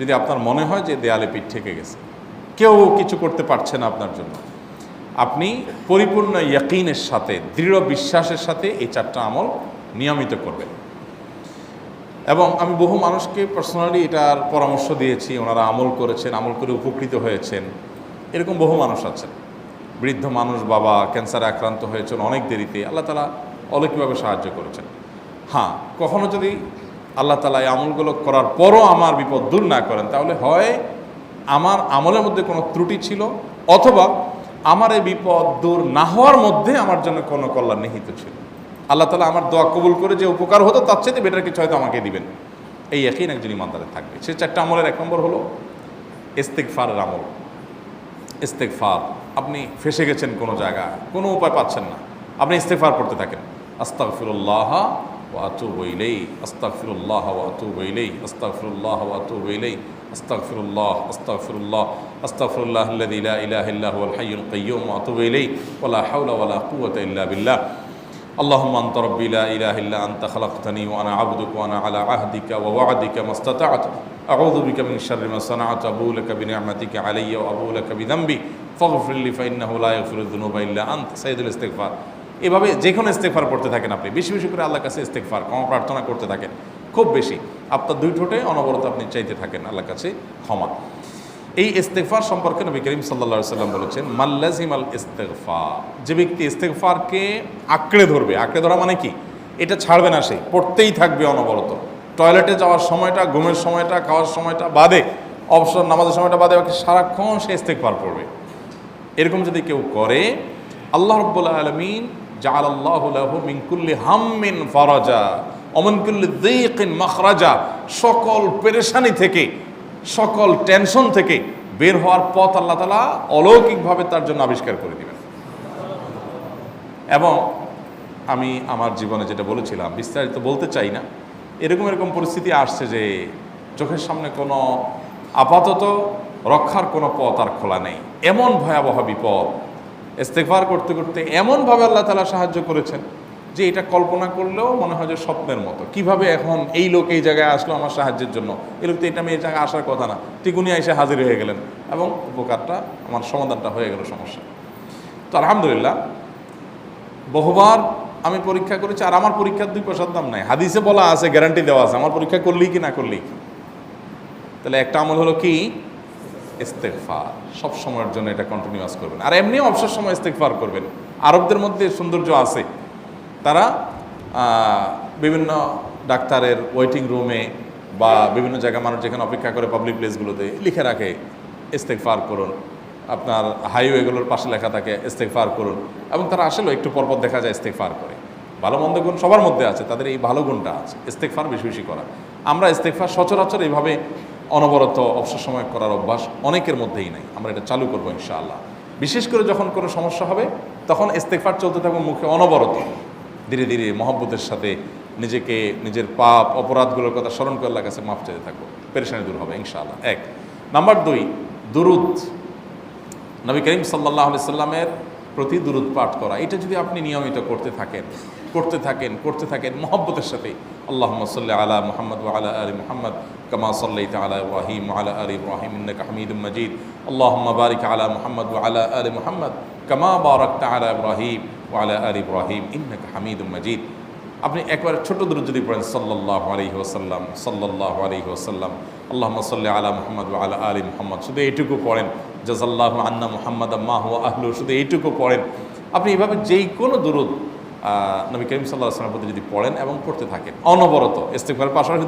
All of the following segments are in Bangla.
যদি আপনার মনে হয় যে দেয়ালে পিঠ ঠেকে গেছে, কেউ কিছু করতে পারছে না আপনার জন্য, আপনি পরিপূর্ণ ইয়াকিনের সাথে, দৃঢ় বিশ্বাসের সাথে এই 4টা আমল নিয়মিত করবেন। এবং আমি বহু মানুষকে পার্সোনালি এটার পরামর্শ দিয়েছি, ওনারা আমল করেছেন, আমল করে উপকৃত হয়েছেন। এরকম বহু মানুষ আছেন, বৃদ্ধ মানুষ, বাবা ক্যান্সারে আক্রান্ত হয়েছেন অনেক দেরিতে, আল্লাহ তাআলা অলৌকিকভাবে সাহায্য করেছেন। হ্যাঁ, কখনো যদি আল্লাহ তাআলা এই আমলগুলো করার পরও আমার বিপদ দূর না করেন, তাহলে হয় আমার আমলের মধ্যে কোনো ত্রুটি ছিল, অথবা আমার এই বিপদ দূর না হওয়ার মধ্যে আমার জন্য কোনো কল্যাণ নিহিত ছিল। আল্লাহ তাআলা আমার দোয়া কবুল করে যে উপকার হতো তার চাইতে বেটার কিছু হয়তো আমাকে দিবেন, এই ইয়াকিন একজন ইমানদারের থাকবে। সে 4টা আমলের 1 নম্বর হলো ইস্তেগফারের আমল। ইস্তেগফার, আপনি ফেসে গেছেন কোনো জায়গায়, কোনো উপায় পাচ্ছেন না, আপনি ইস্তেগফার করতে থাকেন। আস্তাগফিরুল্লাহ ওয়া আতুবু ইলাইহি, আস্তাগফিরুল্লাহ ওয়া আতুবু ইলাইহি, আস্তাগফিরুল্লাহ ওয়া আতুবু ইলাইহি, আস্তাগফিরুল্লাহ, আস্তাগফিরুল্লাহ, আস্তাগফিরুল্লাহাল্লাযী লা ইলাহা ইল্লা হুয়াল হাইয়ুল কাইয়্যুম ওয়া আতুবু ইলাইহি ওয়া লা হাওলা ওয়া লা কুওয়াতা ইল্লা বিল্লাহ। اللهم أنت ربي لا إله إلا أنت خلقتني وأنا عبدك وأنا على عهدك ووعدك ما استطعت أعوذ بك من شر ما صنعت أبوء لك بنعمتك علي وأبوء لك بذنبي فاغفر لي فإنه لا يغفر الذنوب إلا أنت সাইয়্যিদুল ইস্তিগফার। এভাবে যে কোনো ইস্তিগফার করতে থাকেন, আপনি বেশি বেশি করে আল্লাহর কাছে ইস্তিগফার, ক্ষমা প্রার্থনা করতে থাকেন, খুব বেশি। আপনার 2 ঠোঁটে অনবরত আপনি চাইতে থাকেন আল্লাহর কাছে ক্ষমা। এই ইস্তেগফার সম্পর্কে নবী করিম সাল্লাল্লাহু আলাইহি সাল্লাম বলেছেন, মাল্লাজিমাল ইস্তেগফার, যে ব্যক্তি ইস্তেগফারকে আঁকড়ে ধরবে, আঁকড়ে ধরা মানে কি, এটা ছাড়বে না, সে পড়তেই থাকবে অনবরত। টয়লেটে যাওয়ার সময়টা, ঘুমের সময়টা, খাওয়ার সময়টা বাদে, অবসর নামাজের সময়টা বাদে, বাকি সারাক্ষণ সে ইস্তেগফার পড়বে। এরকম যদি কেউ করে, আল্লাহ রাব্বুল আলামিন জাআলাল্লাহু লাহু মিন কুল্লি হাম্মিন ফারাজা ওয়া মিন কুল্লি যায়কিন মাখরাজা, সকল পেরেশানি থেকে, সকল টেনশন থেকে বের হওয়ার পথ আল্লাহ তাআলা অলৌকিকভাবে তার জন্য আবিষ্কার করে দিবেন। এবং আমি আমার জীবনে যেটা বলেছিলাম, বিস্তারিত বলতে চাই না, এরকম পরিস্থিতি আসছে যে চোখের সামনে কোনো আপাতত রক্ষার কোনো পথ আর খোলা নেই, এমন ভয়াবহ বিপদ। ইস্তেগফার করতে করতে এমনভাবে আল্লাহ তাআলা সাহায্য করেছেন যে এটা কল্পনা করলেও মনে হয় যে স্বপ্নের মতো। কিভাবে এখন এই লোক এই জায়গায় আসলো আমার সাহায্যের জন্য, এই লোক তো এটা আমি এই জায়গায় আসার কথা না, টিকুনি এসে হাজির হয়ে গেলেন এবং উপকারটা, আমার সমাধানটা হয়ে গেল সমস্যা। তো আলহামদুলিল্লাহ, বহুবার আমি পরীক্ষা করেছি, আর আমার পরীক্ষার 2 পয়সার দাম নাই। হাদিসে বলা আছে, গ্যারান্টি দেওয়া আছে, আমার পরীক্ষা করলেই কি না করলেই কি। তাহলে একটা আমল হলো কি, ইস্তেগফার। সব সময়ের জন্য এটা কন্টিনিউয়াস করবেন, আর এমনিও অবসর সময় ইস্তেগফার করবেন। আরবদের মধ্যে সৌন্দর্য আছে, তারা বিভিন্ন ডাক্তারের ওয়েটিং রুমে বা বিভিন্ন জায়গায় মানুষ যেখানে অপেক্ষা করে পাবলিক প্লেসগুলোতে লিখে রাখে ইস্তেগফার করুন, আপনার হাইওয়েগুলোর পাশে লেখা থাকে ইস্তেগফার করুন, এবং তারা আসলে একটু পরপর দেখা যায় ইস্তেগফার করে। ভালো মন্দ গুণ সবার মধ্যে আছে, তাদের এই ভালো গুণটা আছে, ইস্তেগফার বেশি বেশি করা। আমরা ইস্তেগফার সচরাচর এইভাবে অনবরত অবসর সময় করার অভ্যাস অনেকের মধ্যেই নাই। আমরা এটা চালু করবো ইনশাআল্লাহ। বিশেষ করে যখন কোনো সমস্যা হবে তখন ইস্তেগফার চলতে থাকবে মুখে অনবরত, ধীরে ধীরে মহব্বতের সাথে নিজেকে, নিজের পাপ অপরাধগুলোর কথা স্মরণ করে আল্লাহর কাছে মাফ চাইতে থাকবো, পেরেশানি দূর হবে ইনশাআল্লাহ। 1 নাম্বার 2, দুরুদ, নবী করিম সাল্লাল্লাহু আলাইহি সাল্লামের প্রতি দুরুদ পাঠ করা। এটা যদি আপনি নিয়মিত করতে থাকেন মহব্বতের সাথে, আল্লাহুম্মা সাল্লি আলা মুহাম্মদ ওয়া আলা আলি মুহাম্মদ কামা সাল্লাইতা আলা ইব্রাহিম ওয়া আলা আলি ইব্রাহিম ইন্নাকা হামিদুম মাজিদ, আল্লাহুম্মা বারিক আলা মুহাম্মদ ওয়া আলা আলি মুহাম্মদ কামা বারাকতা আলা ইব্রাহিম ওয়া আলা আলি ইব্রাহিম ইন্নাকা হামিদুম মাজিদ। আপনি একবার ছোট দুরূদ যদি পড়েন, সাল্লাল্লাহু আলাইহি ওয়াসাল্লাম, সাল্লাল্লাহু আলাইহি ওয়াসাল্লাম, আল্লাহুম্মা সাল্লি আলা মুহাম্মদ ওয়া আলা আলি মুহাম্মদ, শুধু এইটুকু পড়েন। জাযাল্লাহু আন্না মুহাম্মাদাম মা হুয়া আহলু, শুধু এইটুকু পড়েন। আপনি এভাবে যেই কোনো দুরূদ নবী করিম সাল্লাল্লাহু আলাইহি ওয়াসাল্লামের প্রতি যদি পড়েন এবং পড়তে থাকেন অনবরত, ইস্তেগফারের পাশাপাশি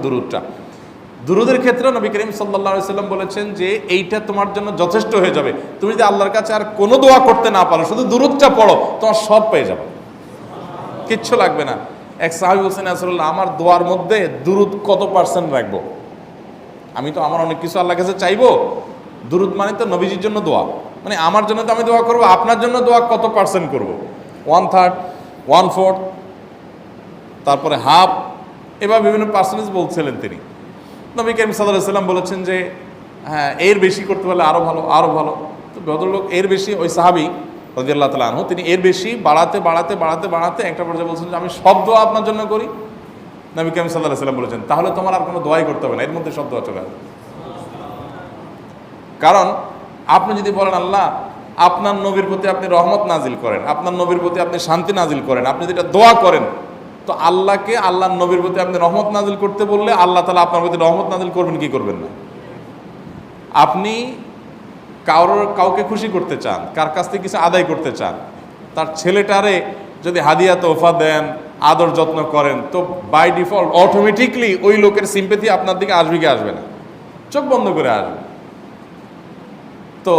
দুরূদের ক্ষেত্রে নবী করিম সাল্লাল্লাহু আলাইহি ওয়াসাল্লাম বলেছেন যে এইটা তোমার জন্য যথেষ্ট হয়ে যাবে। তুমি যদি আল্লাহর কাছে আর কোনো দোয়া করতে না পারো, শুধু দুরূদটা পড়ো, তোমার সব পেয়ে যাবে, কিচ্ছু লাগবে না। এক সাহাবী বলছেন, রাসূলুল্লাহ, আমার দোয়ার মধ্যে দুরূদ কত পার্সেন্ট রাখবো? আমি তো আমার অনেক কিছু আল্লাহর কাছে চাইবো, দুরূদ মানে তো নবীজির জন্য দোয়া, মানে আমার জন্য তো আমি দোয়া করবো, আপনার জন্য দোয়া কত পার্সেন্ট করবো? 1/3, 1/4, তারপরে হাফ, এবার বিভিন্ন পার্সেন্টেজ বলছিলেন তিনি। নবী করিম সাল্লাল্লাহু আলাইহি ওয়াসাল্লাম বলেছেন যে হ্যাঁ, এর বেশি করতে পারলে আরও ভালো, আরও ভালো। তো ভদ্রলোক এর বেশি, ওই সাহাবী রাদিয়াল্লাহু তাআলা আনহু, তিনি এর বেশি বাড়াতে একটা পর্যায়ে বলছেন যে আমি সব দোয়া আপনার জন্য করি। নবী করিম সাল্লাল্লাহু আলাইহি ওয়াসাল্লাম বলেছেন, তাহলে তোমার আর কোনো দোয়াই করতে হবে না, এর মধ্যে সব দোয়া চলে আসবে। কারণ আপনি যদি বলেন আল্লাহ আপনার নবীর প্রতি আপনি রহমত নাজিল করেন, আপনার নবীর প্রতি আপনি শান্তি নাজিল করেন, আপনি যেটা দোয়া করেন, তো আল্লাহকে আল্লাহর নবীর প্রতি আপনি রহমত নাজিল করতে বললে আল্লাহ তাআলা আপনার প্রতি রহমত নাজিল করবেন কি করবেন না? আপনি কাউকে খুশি করতে চান, কার কাছ থেকে কিছু আদায় করতে চান, তার ছেলেটারে যদি হাদিয়া তোহফা দেন, আদর যত্ন করেন, তো বাই ডিফল্ট অটোমেটিকলি ওই লোকের সিম্পেথি আপনার দিকে আসবে কি আসবে না? চোখ বন্ধ করে আসবে। তো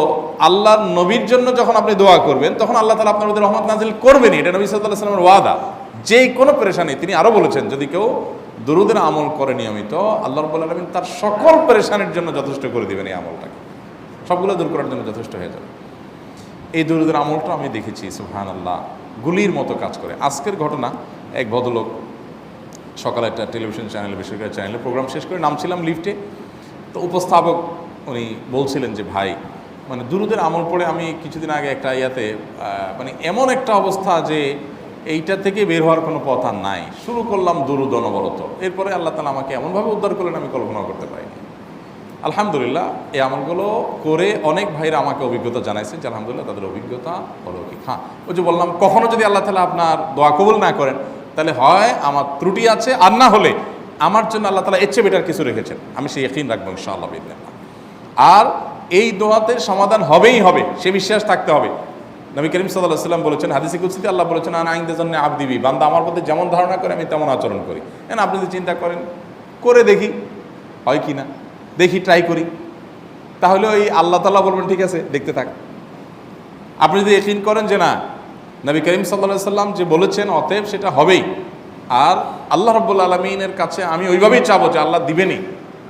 আল্লাহর নবীর জন্য যখন আপনি দোয়া করবেন তখন আল্লাহ তাআলা আপনার মধ্যে রহমত নাজিল করবেনই, এটা নবী সাল্লাল্লাহু আলাইহি ওয়াসাল্লামের ওয়াদা। যে কোনো পেরেশানি, তিনি আরো বলেছেন যদি কেউ দুরূদের আমল করে নিয়মিত, আল্লাহ রাব্বুল আলামিন তার সকল পেরেশানির জন্য যথেষ্ট করে দিবেন। এই আমলটাকে সবগুলো দূর করার জন্য যথেষ্ট হয়ে যাবে। এই দুরূদের আমলটা আমি দেখেছি সুবহানাল্লাহ গুলির মতো কাজ করে। আজকের ঘটনা, এক ভদ্রলোক সকালে একটা টেলিভিশন চ্যানেলে, বেসরকারি চ্যানেলে প্রোগ্রাম শেষ করে নামছিলাম লিফটে, তো উপস্থাপক উনি বলছিলেন যে ভাই মানে দুরূদের আমল পড়ে আমি কিছুদিন আগে একটা ইয়াতে মানে এমন একটা অবস্থা যে এইটা থেকে বের হওয়ার কোনো পথ আর নাই, শুরু করলাম দুরূদ অনবরত, এরপরে আল্লাহ তাআলা আমাকে এমনভাবে উদ্ধার করলেন আমি কল্পনা করতে পারিনি। আলহামদুলিল্লাহ এই আমলগুলো করে অনেক ভাইরা আমাকে অভিজ্ঞতা জানাইছেন যে আলহামদুলিল্লাহ তাদের অভিজ্ঞতা অলৌকিক। হ্যাঁ, ওই যে বললাম কখনো যদি আল্লাহ তাআলা আপনার দোয়া কবুল না করেন তাহলে হয় আমার ত্রুটি আছে, আর না হলে আমার জন্য আল্লাহ তাআলা এর চেয়ে বেটার কিছু রেখেছেন, আমি সেই ইয়াকিন রাখবো ইনশাআল্লাহ বিইذنিল্লাহ। আর এই দোয়াতে সমাধান হবেই হবে, সে বিশ্বাস থাকতে হবে। নবী করিম সাল্লাল্লাহু আলাইহি ওয়াসাল্লাম বলেছেন, হাদিসে কুদসিতে আল্লাহ বলেছেন আনা ইনদা যান্নি আবদি বি, বান্দা আমার প্রতি যেমন ধারণা করে আমি তেমন আচরণ করি। আপনি যদি চিন্তা করেন করে দেখি হয় কি না, দেখি ট্রাই করি, তাহলে ওই আল্লাহ তাআলা বলবেন ঠিক আছে দেখতে থাক। আপনি যদি ইয়াকিন করেন যে না নবী করিম সাল্লাল্লাহু আলাইহি ওয়াসাল্লাম যে বলেছেন অতএব সেটা হবেই, আর আল্লাহ রাব্বুল আলামিনের কাছে আমি ওইভাবেই চাবো যে আল্লাহ দিবেনই,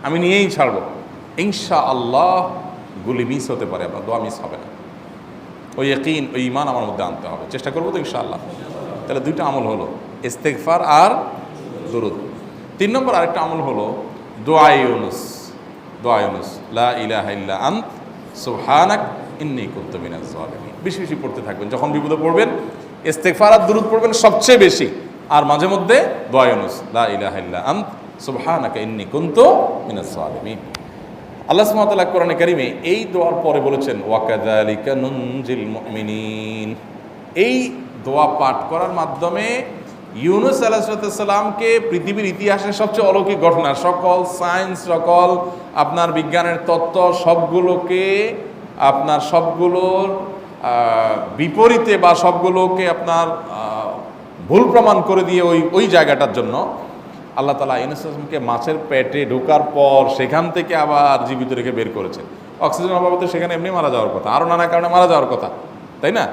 আমি নিয়েই ছাড়বো, ইনশাআল্লাহ গুলি মিস হতে পারে, আপনার দোয়া মিস হবে না। ওই ইয়াকিন, ওই ঈমান আমার মধ্যে আনতে হবে, চেষ্টা করবো তো ইনশাআল্লাহ। তাহলে দুইটা আমল হলো, ইস্তেগফার আর দুরূদ। 3 নম্বর আরেকটা আমল হলো দোয়া ইউনুস। দোয়া ইউনুস, লা ইলাহা ইল্লা আন্ত সুবহানাক ইন্নী কুনতু মিনাজ জালিমিন। বেশি বেশি পড়তে থাকবেন, যখন বিপদে পড়বেন ইস্তেগফার আর দুরূদ পড়বেন সবচেয়ে বেশি, আর মাঝে মধ্যে দোয়া ইউনুস, লা ইলাহা ইল্লা আন্ত সুবহানাকা ইন্নী কুনতু মিনাজ জালিমিন। আল্লাহ সুবহানাহু ওয়া তাআলা কোরআনে কারিমে এই দোয়ার পরে বলেছেন ওয়াকাযালিকা নুনজিল মুমিনিন। এই দোয়া পাঠ করার মাধ্যমে ইউনুস আলাইহিস সালামকে পৃথিবীর ইতিহাসের সবচেয়ে অলৌকিক ঘটনা, সকল সায়েন্স, সকল আপনার বিজ্ঞানের তত্ত্ব সবগুলোকে আপনার সবগুলোর বিপরীতে বা সবগুলোকে আপনার ভুল প্রমাণ করে দিয়ে ওই জায়গাটার জন্য আল্লাহ তাআলা ইউনুস আলাইহিসকে মাছের পেটে ঢোকার পর সেখান থেকে আবার জীবিত রেখে বের করেছেন। অক্সিজেন অভাবে সেখানে এমনি মারা যাওয়ার কথা, আরও নানা কারণে মারা যাওয়ার কথা, তাই না?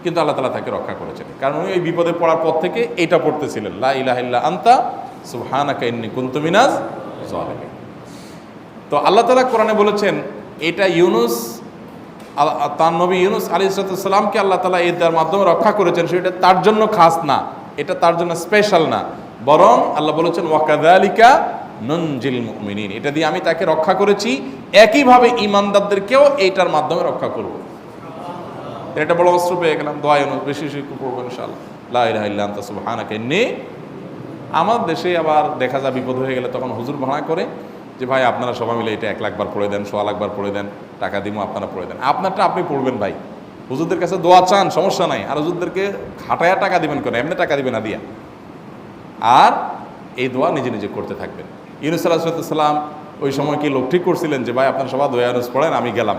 কিন্তু আল্লাহ তাআলা তাকে রক্ষা করেছেন, কারণ উনি ওই বিপদে পড়ার পর থেকে এটা পড়তেছিলেন, লা ইলাহা ইল্লা আনতা সুবহানাকা ইন্নী কুনতু মিনাজ জালিমিন। তো আল্লাহ তাআলা কোরআনে বলেছেন এটা ইউনুস, তার নবী ইউনুস আলাইহিস সালামকে আল্লাহ তাআলা এর মাধ্যমে রক্ষা করেছেন, সেটা তার জন্য খাস না, এটা তার জন্য স্পেশাল না, বরং আল্লাহ বলেছেন ওয়াকাযালিকা নুনজিল মুমিনিন, এটা দিয়ে আমি তাকে রক্ষা করেছি, একইভাবে ঈমানদারদেরকেও এইটার মাধ্যমে রক্ষা করব। এটা বড় অস্ত্র পেয়ে গেলাম। দোয়া ইউনুস বেশি বেশি পড়বো ইনশাআল্লাহ, লা ইলাহা ইল্লা আনতা সুবহানাকা ইন্নী। আমার দেশে আবার দেখা যায় বিপদ হয়ে গেলে তখন হুজুর ভাড়া করে যে ভাই আপনারা সবাই মিলে এটা 1 লাখ বার পড়ে দেন, 1.25 লাখ বার পড়ে দেন, টাকা দিব আপনারা পড়ে দেন। আপনারটা আপনি পড়বেন ভাই, হুজুরদের কাছে দোয়া চান সমস্যা নাই, আর হুজুরদেরকে খাটায়া টাকা দিবেন কেন, এমনি টাকা দিবেন না দিয়া। আর এই দোয়া নিজে নিজে করতে থাকবেন। ইউনুস আলাইহিস সালাম ওই সময় কি লোক ঠিক করছিলেন যে ভাই আপনারা সবাই দোয়া ইউনুস পড়েন, আমি গেলাম,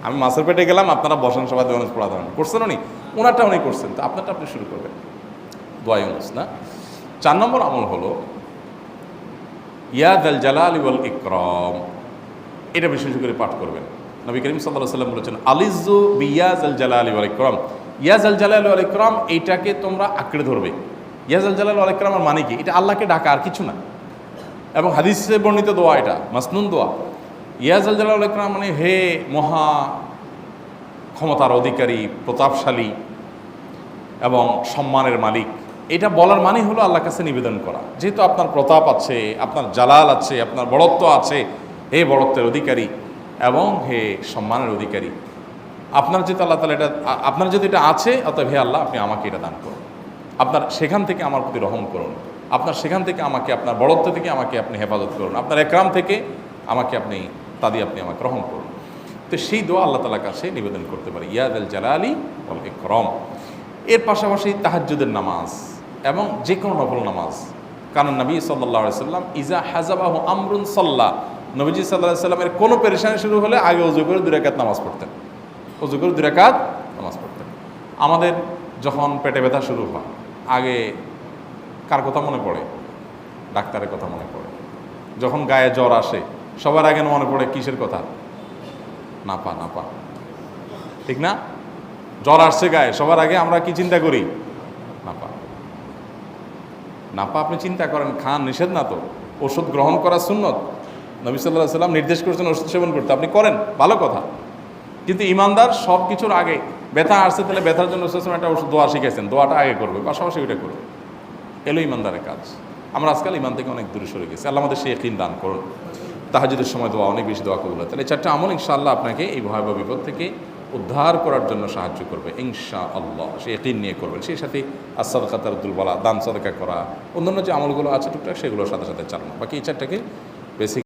আমি মাছের পেটে গেলাম, আপনারা বসেন সবাই দোয়া ইউনুস পড়া দেবেন, করছেন উনি? ওনারটা উনি করছেন, তো আপনারটা আপনি শুরু করবেন দোয়া ইউনুস না। 4 নম্বর আমল হলো ইয়া যাল জালালি ওয়াল ইকরাম, এটা বিশেষ করে পাঠ করবেন। নবী করিম সাল্লাল্লাহু আলাইহি ওয়াসাল্লাম বলেছেন আলিজু বিয়া যাল জালালি ওয়াল ইকরাম, ইয়া যাল জালালি ওয়াল ইকরাম এইটাকে তোমরা আঁকড়ে ধরবে। ইয়া যাল জালালি ওয়াল ইকরামের মানে কি? এটা আল্লাহকে ডাকা, আর কিছু না। এবং হাদিসে বর্ণিত দোয়া, এটা মাসনুন দোয়া। ইয়া যাল জালালি ওয়াল ইকরাম মানে হে মহা ক্ষমতার অধিকারী, প্রতাপশালী এবং সম্মানের মালিক, এটা বলার মানে হলো আল্লাহর কাছে নিবেদন করা, যেহেতু আপনার প্রতাপ আছে, আপনার জালাল আছে, আপনার বড়ত্ব আছে, হে বড়ত্বের অধিকারী এবং হে সম্মানের অধিকারী, আপনার যেহেতু আল্লাহ তাআলা এটা, আপনার যেহেতু এটা আছে, অতএব হে আল্লাহ আপনি আমাকে এটা দান করুন, আপনার সেখান থেকে আমার প্রতি রহম করুন, আপনার সেখান থেকে আমাকে, আপনার বড়ত্ব থেকে আমাকে আপনি হেফাজত করুন, আপনার একরাম থেকে আমাকে আপনি, তা দিয়ে আপনি আমাকে রহম করুন। তো সেই দোয়া আল্লাহ তাআলার কাছে নিবেদন করতে পারি, ইয়া যাল জালালি ওয়াল ইকরাম। এর পাশাপাশি তাহাজ্জুদের নামাজ এবং যে কোনো নফল নামাজ। কারণ নবী সাল্লাল্লাহু আলাইহি সাল্লাম ইজা হাজাবাহু আমরুন সাল্লা, নবীজি সাল্লাল্লাহু আলাইহি সাল্লামের কোনো পেরেশানি শুরু হলে আগে ওযু করে 2 রাকাত নামাজ পড়তেন, ওযু করে 2 রাকাত নামাজ পড়তেন। আমাদের যখন পেটে ব্যথা শুরু হয় আগে কার কথা মনে পড়ে? ডাক্তারের কথা মনে পড়ে। যখন গায়ে জ্বর আসে সবার আগে মনে পড়ে কিসের কথা? নাপা, নাপা, ঠিক না? জ্বর আসছে গায়ে, সবার আগে আমরা কি চিন্তা করি? নাপা। নাপা আপনি চিন্তা করেন, খান, নিষেধ না তো, ওষুধ গ্রহণ করা সুন্নত। নবী সাল্লাল্লাহু আলাইহি সাল্লাম নির্দেশ করেছেন ওষুধ সেবন করতে, আপনি করেন, ভালো কথা। কিন্তু ইমানদার সব কিছুর আগে ব্যথা আসছে, তাহলে ব্যথার জন্য একটা ওষুধ দোয়া শিখেছেন, দোয়াটা আগে করবে, পাশাপাশি ওইটা করবে। এলো ইমানদারের কাজ। আমরা আজকাল ইমান থেকে অনেক দূরে সরে গেছি। আল্লাহ আমাদের সেই ইয়াকিন দান করুন। তাহাজ্জুদের সময় দোয়া, অনেক বেশি দোয়া কবুল হয়। তাহলে 4টা আমল ইনশাআল্লাহ আপনাকে এই ভয়াবহ বিপদ থেকে উদ্ধার করার জন্য সাহায্য করবে ইনশাআল্লাহ। সে ইয়াকিন নিয়ে করবেন। সেই সাথে as-সাদাকা তারদুল বালা, দান সাদাকা করা, অন্যান্য যে আমলগুলো আছে টুকটাক সেগুলোর সাথে সাথে চালানো। বাকি এই 4টাকে বেসিক